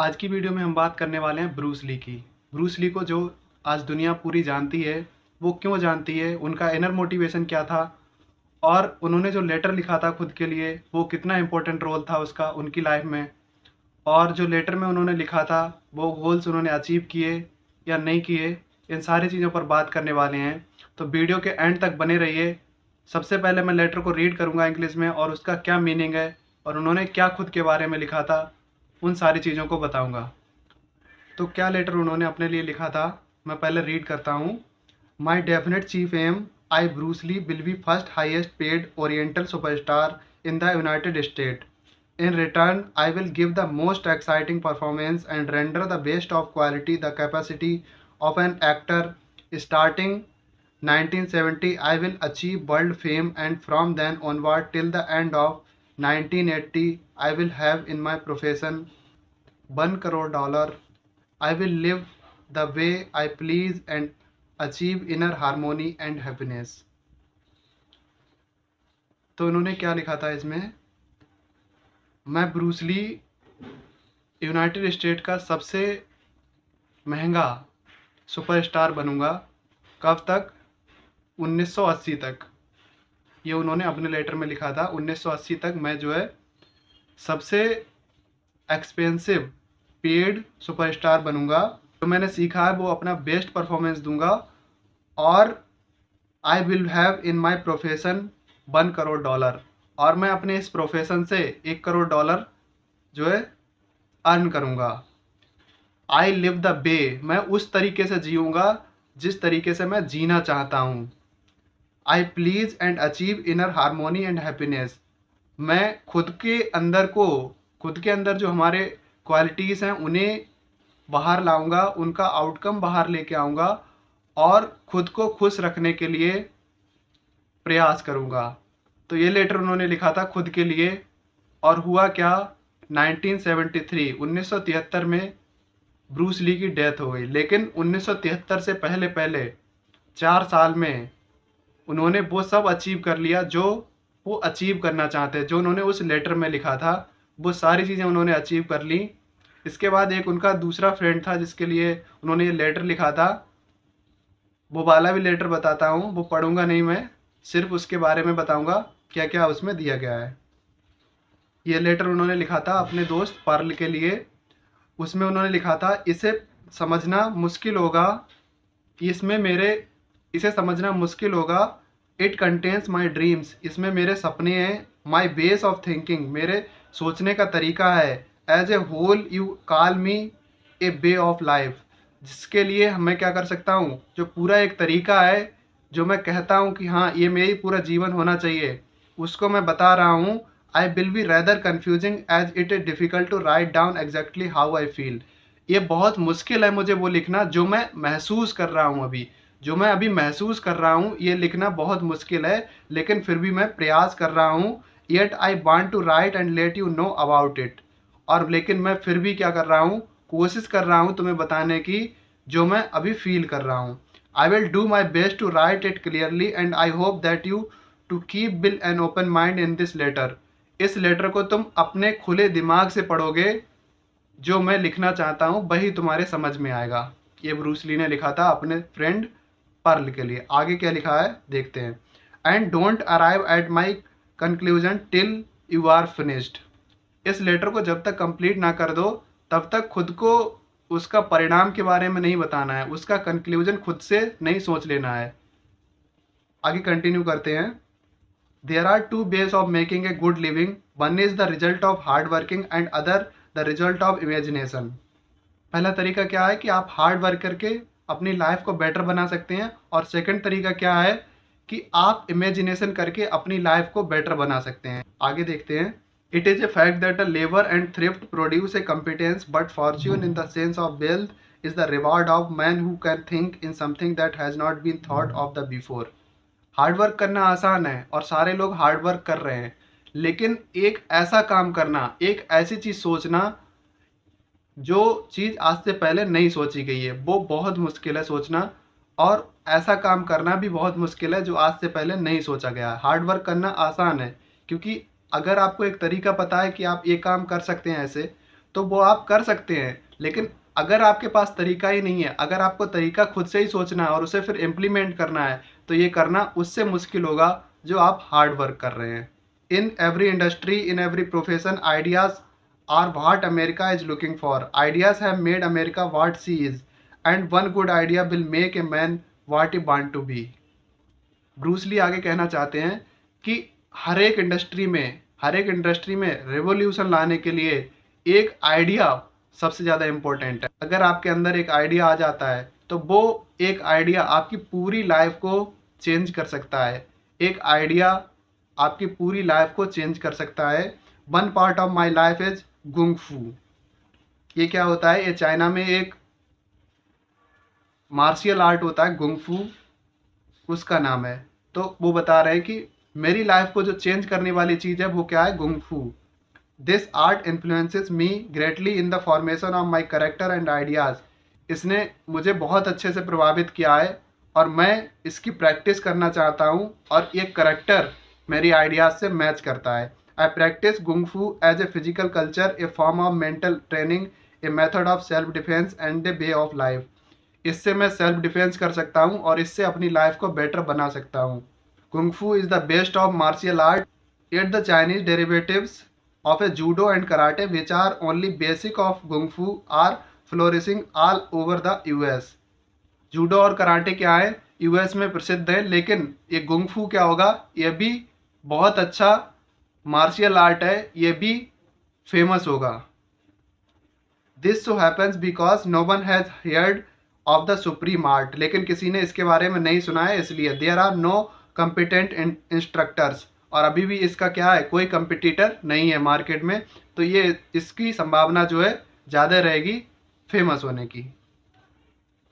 आज की वीडियो में हम बात करने वाले हैं ब्रूस ली की। ब्रूस ली को जो आज दुनिया पूरी जानती है, वो क्यों जानती है, उनका इनर मोटिवेशन क्या था और उन्होंने जो लेटर लिखा था खुद के लिए, वो कितना इम्पोर्टेंट रोल था उसका उनकी लाइफ में। और जो लेटर में उन्होंने लिखा था, वो गोल्स उन्होंने अचीव किए या नहीं किए, इन सारी चीज़ों पर बात करने वाले हैं। तो वीडियो के एंड तक बने रहिए। सबसे पहले मैं लेटर को रीड करूँगा इंग्लिश में और उसका क्या मीनिंग है और उन्होंने क्या खुद के बारे में लिखा था, उन सारी चीज़ों को बताऊँगा। तो क्या लेटर उन्होंने अपने लिए लिखा था, मैं पहले रीड करता हूँ। My definite chief aim, I Bruce Lee will be first highest paid oriental superstar in the United State. In return, I will give the most exciting performance and render the best of quality the capacity of an actor. Starting 1970, I will achieve world fame, and from then onward till the end of 1980, I will have in my profession $1 crore. I will live the way I please and achieve inner harmony and happiness. तो उन्होंने क्या लिखा था इसमें, मैं Bruce Lee United state का सबसे महंगा सुपरस्टार बनूंगा। कब तक? 1980 तक। ये उन्होंने अपने लेटर में लिखा था, 1980 तक मैं जो है सबसे एक्सपेंसिव पेड सुपरस्टार बनूंगा। जो मैंने सीखा है वो अपना बेस्ट परफॉर्मेंस दूंगा और I will have in my profession $1 crore। और मैं अपने इस प्रोफेशन से $1 crore जो है अर्न करूंगा। आई लिव द वे, मैं उस तरीके से जीऊँगा जिस तरीके से मैं जीना चाहता हूँ। I please and achieve inner harmony and happiness, मैं खुद के अंदर जो हमारे क्वालिटीज़ हैं उन्हें बाहर लाऊंगा, उनका आउटकम बाहर लेके आऊँगा और खुद को खुश रखने के लिए प्रयास करूँगा। तो ये लेटर उन्होंने लिखा था खुद के लिए। और हुआ क्या, 1973 में ब्रूस ली की डेथ हो गई। लेकिन 1973 से पहले पहले 4 साल में उन्होंने वो सब अचीव कर लिया जो वो अचीव करना चाहते, जो उन्होंने उस लेटर में लिखा था, वो सारी चीज़ें उन्होंने अचीव कर ली। इसके बाद एक उनका दूसरा फ्रेंड था जिसके लिए उन्होंने ये लेटर लिखा था, वो वाला भी लेटर बताता हूँ, वो पढ़ूंगा नहीं मैं, सिर्फ उसके बारे में बताऊंगा क्या क्या उसमें दिया गया है। ये लेटर उन्होंने लिखा था अपने दोस्त पर्ल के लिए। उसमें उन्होंने लिखा था, इसे समझना मुश्किल होगा। इट कंटेन्स माई ड्रीम्स, इसमें मेरे सपने हैं। माई वेज ऑफ थिंकिंग, मेरे सोचने का तरीका है। As a whole you call me a way of life, जिसके लिए मैं क्या कर सकता हूँ, जो पूरा एक तरीका है, जो मैं कहता हूँ कि हाँ ये मेरी पूरा जीवन होना चाहिए, उसको मैं बता रहा हूँ। I will be rather confusing as it is difficult to write down exactly how I feel. ये बहुत मुश्किल है मुझे वो लिखना जो मैं महसूस कर रहा हूँ अभी, जो मैं अभी महसूस कर रहा हूँ, ये लिखना बहुत मुश्किल है, लेकिन फिर भी मैं प्रयास कर रहा हूँ। Yet I want to write and let you know about it, और लेकिन मैं फिर भी क्या कर रहा हूँ, कोशिश कर रहा हूँ तुम्हें बताने की जो मैं अभी फील कर रहा हूँ। I will do my best to write it clearly and I hope that you too keep bill an open mind in this letter. इस लेटर को तुम अपने खुले दिमाग से पढ़ोगे, जो मैं लिखना चाहता हूँ वही तुम्हारे समझ में आएगा। ये ब्रूस ली ने लिखा था अपने फ्रेंड पर्ल के लिए। आगे क्या लिखा है देखते हैं। And don't arrive at my conclusion till you are finished, इस लेटर को जब तक कंप्लीट ना कर दो तब तक खुद को उसका परिणाम के बारे में नहीं बताना है, उसका कंक्लूजन खुद से नहीं सोच लेना है। आगे कंटिन्यू करते हैं। There are two ways of making a good living, one is the result of hard working and other the result of imagination. पहला तरीका क्या है कि आप हार्ड वर्क करके अपनी लाइफ को बेटर बना सकते हैं, और सेकंड तरीका क्या है कि आप इमेजिनेशन करके अपनी लाइफ को बेटर बना सकते हैं। आगे देखते हैं। It is a fact that a labour and thrift produce a competence, but fortune in the sense of wealth is the reward of man who can think in something that has not been thought of the before. Hard work करना आसान है और सारे लोग hard work कर रहे हैं, लेकिन एक ऐसा काम करना, एक ऐसी चीज़ सोचना जो चीज़ आज से पहले नहीं सोची गई है, वो बहुत मुश्किल है सोचना। और ऐसा काम करना भी बहुत मुश्किल है जो आज से पहले नहीं सोचा गया है। हार्ड वर्क करना आसान है, क्योंकि अगर आपको एक तरीका पता है कि आप ये काम कर सकते हैं ऐसे, तो वो आप कर सकते हैं। लेकिन अगर आपके पास तरीका ही नहीं है, अगर आपको तरीका खुद से ही सोचना है और उसे फिर इम्प्लीमेंट करना है, तो ये करना उससे मुश्किल होगा जो आप हार्ड वर्क कर रहे हैं। In every industry, in every profession, ideas are what America is looking for. Ideas have made America what she is, and one good idea will make a man what he want to be. Bruce Lee आगे कहना चाहते हैं कि हर एक industry में revolution लाने के लिए एक आइडिया सबसे ज़्यादा इम्पोर्टेंट है। अगर आपके अंदर एक आइडिया आ जाता है तो वो एक आइडिया आपकी पूरी लाइफ को चेंज कर सकता है। एक आइडिया आपकी पूरी लाइफ को चेंज कर सकता है। One part of my life is गुंग फू। ये क्या होता है? ये चाइना में एक मार्शियल आर्ट होता है, गुंग फू उसका नाम है। तो वो बता रहे हैं कि मेरी लाइफ को जो चेंज करने वाली चीज़ है वो क्या है? गुंग फू। This art influences me greatly in the formation of my character and ideas. इसने मुझे बहुत अच्छे से प्रभावित किया है और मैं इसकी प्रैक्टिस करना चाहता हूँ, और ये करेक्टर मेरी आइडियाज़ से मैच करता है। आई practise gung fu as a physical culture, a form of mental training, a method of self defence and a way of life. इससे मैं सेल्फ डिफेंस कर सकता हूँ और इससे अपनी लाइफ को बेटर बना सकता हूँ। कुंग फू is the best of martial art, yet the Chinese derivatives of a judo and karate, which are only basic of kung fu, are flourishing all over the US। Judo और karate क्या है? US में प्रसिद्ध है, लेकिन ये गुंग फू क्या होगा? ये भी बहुत अच्छा मार्शियल आर्ट है, ये भी फेमस होगा। This so happens because no one has heard of the supreme art. लेकिन किसी ने इसके बारे में नहीं सुना है, इसलिए there are no competent instructors. और अभी भी इसका क्या है? कोई कंपिटिटर नहीं है मार्केट में, तो ये इसकी संभावना जो है ज़्यादा रहेगी फेमस होने की।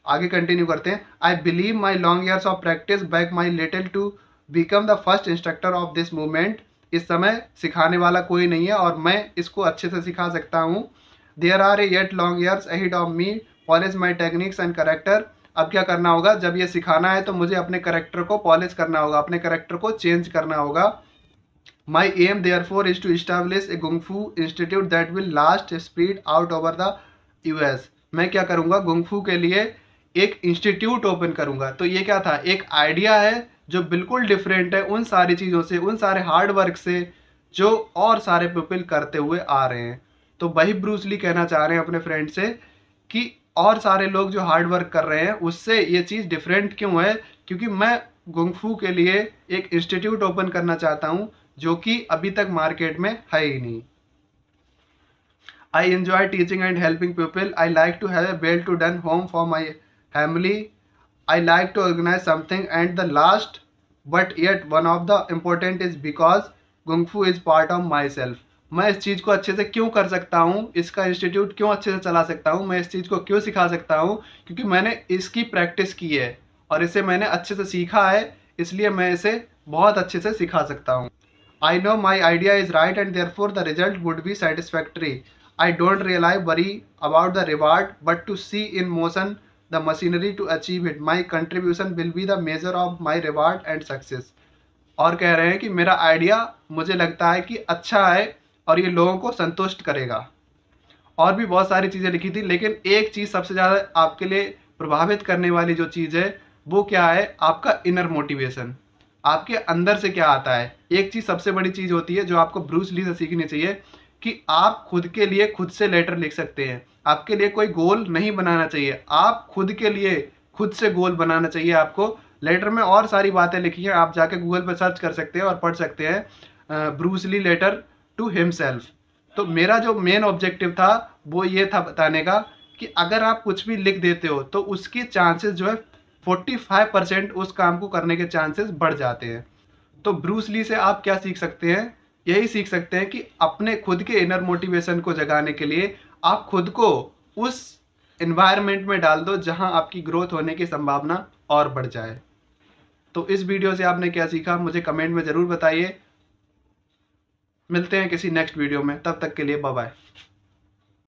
आगे कंटिन्यू करते हैं। I believe my long years of practice back my little to become the first instructor of this movement. इस समय सिखाने वाला कोई नहीं है और मैं इसको अच्छे से सिखा सकता हूँ। There are a yet long years ahead of me, polish my techniques and character. अब क्या करना होगा? जब ये सिखाना है तो मुझे अपने करेक्टर को पॉलिश करना होगा, अपने करेक्टर को चेंज करना होगा। My aim therefore is to establish a gung fu institute that will last spread out over the US. मैं क्या करूँगा? गुंग फू के लिए एक इंस्टीट्यूट ओपन करूँगा। तो ये क्या था? एक आइडिया है जो बिल्कुल डिफरेंट है उन सारी चीज़ों से, उन सारे हार्ड वर्क से जो और सारे पीपल करते हुए आ रहे हैं। तो वही ब्रूस ली कहना चाह रहे हैं अपने फ्रेंड से कि और सारे लोग जो हार्ड वर्क कर रहे हैं उससे ये चीज़ डिफरेंट क्यों है? क्योंकि मैं गुंग फू के लिए एक इंस्टीट्यूट ओपन करना चाहता हूँ जो कि अभी तक मार्केट में है ही नहीं। I enjoy teaching and helping people. I like to have a well to done home for my family. I like to organise something and the last but yet one of the important is because gung fu is part of myself. मैं इस चीज़ को अच्छे से क्यों कर सकता हूँ, इसका इंस्टीट्यूट क्यों अच्छे से चला सकता हूँ, मैं इस चीज़ को क्यों सिखा सकता हूँ? क्योंकि मैंने इसकी प्रैक्टिस की है और इसे मैंने अच्छे से सीखा है, इसलिए मैं इसे बहुत अच्छे से सिखा सकता हूँ। I know my idea is right and therefore the result would be satisfactory. I don't really worry about the reward but to see in motion the machinery to achieve it. My contribution will be the measure of my reward and success. और कह रहे हैं कि मेरा idea मुझे लगता है कि अच्छा है और ये लोगों को संतुष्ट करेगा। और भी बहुत सारी चीज़ें लिखी थी, लेकिन एक चीज़ सबसे ज़्यादा आपके लिए प्रभावित करने वाली जो चीज़ है वो क्या है? आपका इनर मोटिवेशन। आपके अंदर से क्या आता है? एक चीज़ सबसे बड़ी चीज़ होती है जो आपको ब्रूस ली से सीखनी चाहिए कि आप खुद के लिए खुद से लेटर लिख सकते हैं। आपके लिए कोई गोल नहीं बनाना चाहिए, आप खुद के लिए खुद से गोल बनाना चाहिए। आपको लेटर में और सारी बातें लिखी हैं, आप जाके गूगल पर सर्च कर सकते हैं और पढ़ सकते हैं Bruce Lee letter to himself. तो मेरा जो मेन ऑब्जेक्टिव था वो ये था बताने का कि अगर आप कुछ भी लिख देते हो तो उसके चांसेस जो है 45% उस काम को करने के चांसेस बढ़ जाते हैं। तो ब्रूस ली से आप क्या सीख सकते हैं? यही सीख सकते हैं कि अपने खुद के इनर मोटिवेशन को जगाने के लिए आप खुद को उस एनवायरनमेंट में डाल दो जहां आपकी ग्रोथ होने की संभावना और बढ़ जाए। तो इस वीडियो से आपने क्या सीखा मुझे कमेंट में ज़रूर बताइए। मिलते हैं किसी नेक्स्ट वीडियो में, तब तक के लिए बाय बाय।